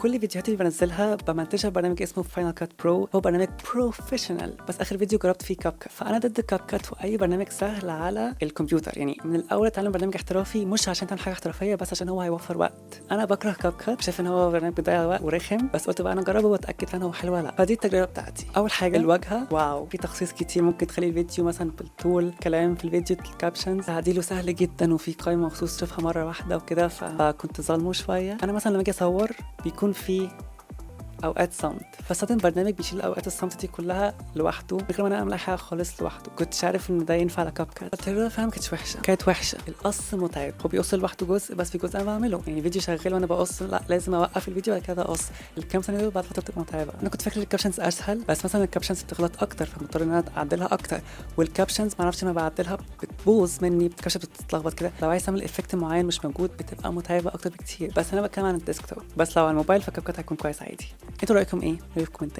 كل فيديوهاتي اللي بنزلها بمنتجها ببرنامج اسمه فاينل كات برو. هو برنامج بروفيشنال، بس اخر فيديو جربت فيه كاب كات. فانا ضد كاب كات واي برنامج سهل على الكمبيوتر. يعني من الاول اتعلم برنامج احترافي، مش عشان تعمل حاجه احترافيه، بس عشان هو هيوفر وقت. انا بكره كاب كات، شايف ان هو برنامج بيضيع وقت ورخم، بس قلت بقى انا اجربه واتاكد ان هو حلو ولا لا. فدي التجربه بتاعتي. اول حاجه الواجهه، واو، في تخصيص كتير ممكن تخلي الفيديو مثلا بالطول، كلام في الفيديو، الكابشنز تعديله سهل جدا، وفي قائمه مخصوص تشوفها مره واحده وكده. فكنت ظالمه شويه. انا مثلا لما اجي اصور بيكون في اوقات صمت، فاستخدم برنامج بيشيل اوقات الصمت دي كلها لوحده من غير ما انا اعمل اي حاجه خالص لوحده. كنتش عارف ان ده ينفع على كاب كات. التجربه فعلا ما كانتش وحشه، كانت وحشه. القص متعب، هو بيقص لوحده جزء، بس في جزء انا بعمله. يعني فيديو شغال وانا بقص، لا لازم اوقف الفيديو وبعد كده اقص. الكام ثانيه دول بعد فتره بتبقى متعبه. انا كنت فاكر الكابشنز اسهل، بس مثلا الكابشنز بتغلط اكتر، فمضطر ان انا اعدلها اكتر. والكابشنز ما اعرفش، ما بعدلها بتبوظ مني، الكابشن بتتلخبط كده. لو عايز اعمل افكت معين مش موجود بتبقى متعبه اكتر بكتير. بس انا بتكلم عن الديسكتوب، بس لو على الموبايل فكاب كات هيكون كويس عادي. انتوا رايكم ايه؟ في الكومنتات.